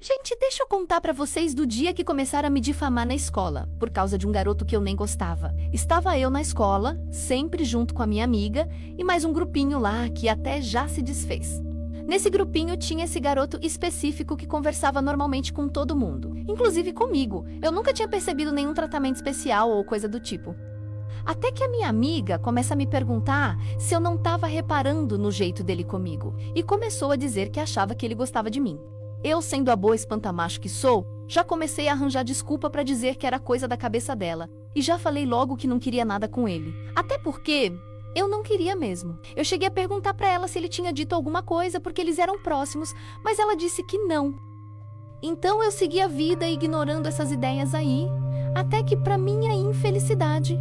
Gente, deixa eu contar pra vocês do dia que começaram a me difamar na escola, por causa de um garoto que eu nem gostava. Estava eu na escola, sempre junto com a minha amiga, e mais um grupinho lá que até já se desfez. Nesse grupinho tinha esse garoto específico que conversava normalmente com todo mundo, inclusive comigo. Eu nunca tinha percebido nenhum tratamento especial ou coisa do tipo. Até que a minha amiga começa a me perguntar se eu não estava reparando no jeito dele comigo, e começou a dizer que achava que ele gostava de mim. Eu, sendo a boa espantamacho que sou, já comecei a arranjar desculpa para dizer que era coisa da cabeça dela, e já falei logo que não queria nada com ele. Até porque eu não queria mesmo. Eu cheguei a perguntar para ela se ele tinha dito alguma coisa porque eles eram próximos, mas ela disse que não. Então eu segui a vida ignorando essas ideias aí, até que, para minha infelicidade,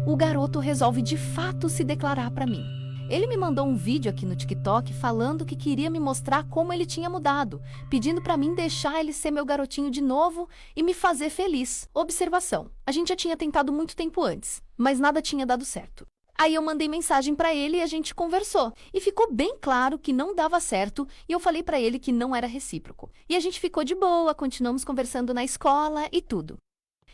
o garoto resolve de fato se declarar para mim. Ele me mandou um vídeo aqui no TikTok falando que queria me mostrar como ele tinha mudado, pedindo para mim deixar ele ser meu garotinho de novo e me fazer feliz. Observação: a gente já tinha tentado muito tempo antes, mas nada tinha dado certo. Aí eu mandei mensagem para ele e a gente conversou. E ficou bem claro que não dava certo e eu falei para ele que não era recíproco. E a gente ficou de boa, continuamos conversando na escola e tudo.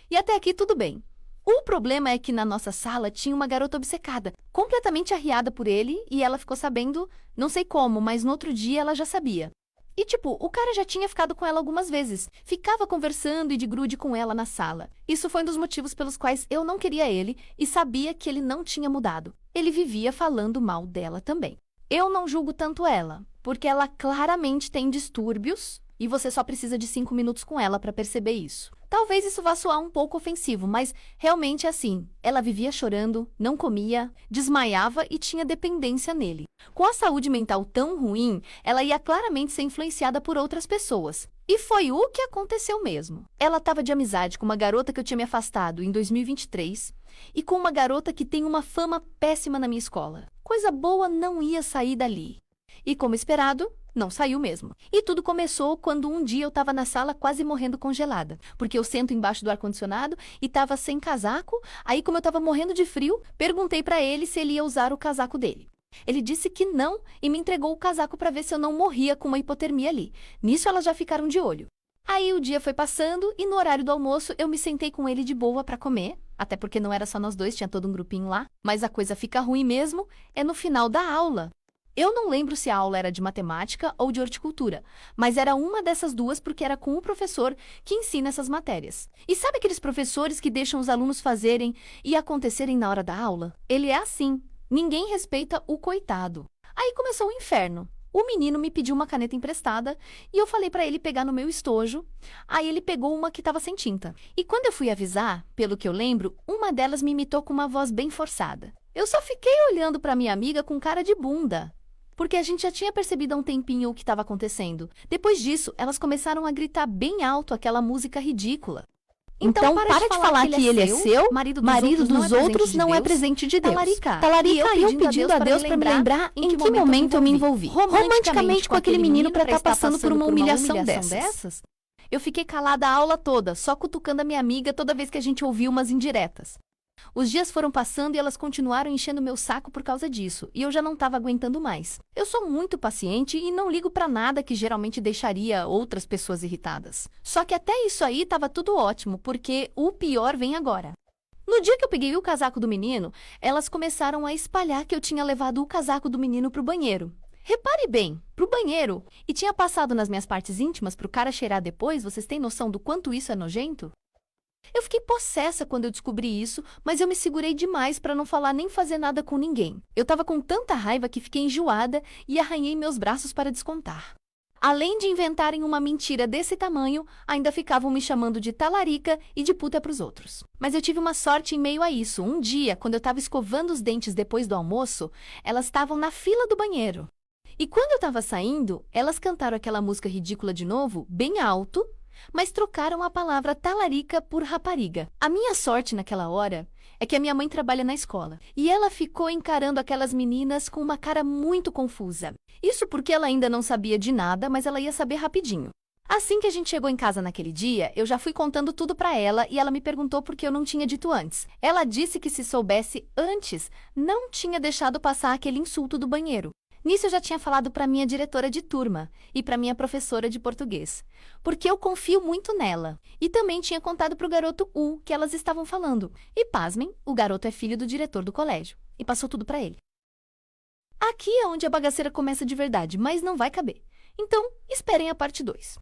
E até aqui tudo bem. O problema é que na nossa sala tinha uma garota obcecada, completamente arriada por ele, e ela ficou sabendo, não sei como, mas no outro dia ela já sabia. E o cara já tinha ficado com ela algumas vezes, ficava conversando e de grude com ela na sala. Isso foi um dos motivos pelos quais eu não queria ele e sabia que ele não tinha mudado. Ele vivia falando mal dela também. Eu não julgo tanto ela, porque ela claramente tem distúrbios e você só precisa de 5 minutos com ela para perceber isso. Talvez isso vá soar um pouco ofensivo, mas realmente é assim. Ela vivia chorando, não comia, desmaiava e tinha dependência nele. Com a saúde mental tão ruim, ela ia claramente ser influenciada por outras pessoas. E foi o que aconteceu mesmo. Ela estava de amizade com uma garota que eu tinha me afastado em 2023 e com uma garota que tem uma fama péssima na minha escola. Coisa boa não ia sair dali. E como esperado, não saiu mesmo. E tudo começou quando um dia eu estava na sala quase morrendo congelada, porque eu sento embaixo do ar-condicionado e estava sem casaco. Aí, como eu estava morrendo de frio, perguntei para ele se ele ia usar o casaco dele. Ele disse que não e me entregou o casaco para ver se eu não morria com uma hipotermia ali. Nisso elas já ficaram de olho. Aí o dia foi passando e no horário do almoço eu me sentei com ele de boa para comer, até porque não era só nós dois, tinha todo um grupinho lá. Mas a coisa fica ruim mesmo é no final da aula. Eu não lembro se a aula era de matemática ou de horticultura, mas era uma dessas duas porque era com o professor que ensina essas matérias. E sabe aqueles professores que deixam os alunos fazerem e acontecerem na hora da aula? Ele é assim. Ninguém respeita o coitado. Aí começou o inferno. O menino me pediu uma caneta emprestada e eu falei para ele pegar no meu estojo. Aí ele pegou uma que estava sem tinta. E quando eu fui avisar, pelo que eu lembro, uma delas me imitou com uma voz bem forçada. Eu só fiquei olhando para minha amiga com cara de bunda, porque a gente já tinha percebido há um tempinho o que estava acontecendo. Depois disso, elas começaram a gritar bem alto aquela música ridícula. Então para de falar que ele é seu, marido dos outros não é presente de Deus. Talarica, eu pedindo a Deus para me lembrar em que momento eu me envolvi romanticamente com aquele menino para estar passando por uma humilhação dessas. Eu fiquei calada a aula toda, só cutucando a minha amiga toda vez que a gente ouvia umas indiretas. Os dias foram passando e elas continuaram enchendo meu saco por causa disso, e eu já não estava aguentando mais. Eu sou muito paciente e não ligo pra nada que geralmente deixaria outras pessoas irritadas. Só que até isso aí estava tudo ótimo, porque o pior vem agora. No dia que eu peguei o casaco do menino, elas começaram a espalhar que eu tinha levado o casaco do menino pro banheiro. Repare bem, pro banheiro. E tinha passado nas minhas partes íntimas pro cara cheirar depois. Vocês têm noção do quanto isso é nojento? Eu fiquei possessa quando eu descobri isso, mas eu me segurei demais para não falar nem fazer nada com ninguém. Eu tava com tanta raiva que fiquei enjoada e arranhei meus braços para descontar. Além de inventarem uma mentira desse tamanho, ainda ficavam me chamando de talarica e de puta pros outros. Mas eu tive uma sorte em meio a isso. Um dia, quando eu tava escovando os dentes depois do almoço, elas estavam na fila do banheiro. E quando eu tava saindo, elas cantaram aquela música ridícula de novo, bem alto, mas trocaram a palavra talarica por rapariga. A minha sorte naquela hora é que a minha mãe trabalha na escola, e ela ficou encarando aquelas meninas com uma cara muito confusa. Isso porque ela ainda não sabia de nada, mas ela ia saber rapidinho. Assim que a gente chegou em casa naquele dia, eu já fui contando tudo pra ela e ela me perguntou por que eu não tinha dito antes. Ela disse que se soubesse antes, não tinha deixado passar aquele insulto do banheiro. Nisso eu já tinha falado para minha diretora de turma e para minha professora de português, porque eu confio muito nela. E também tinha contado para o garoto U que elas estavam falando. E pasmem, o garoto é filho do diretor do colégio e passou tudo para ele. Aqui é onde a bagaceira começa de verdade, mas não vai caber. Então, esperem a parte 2.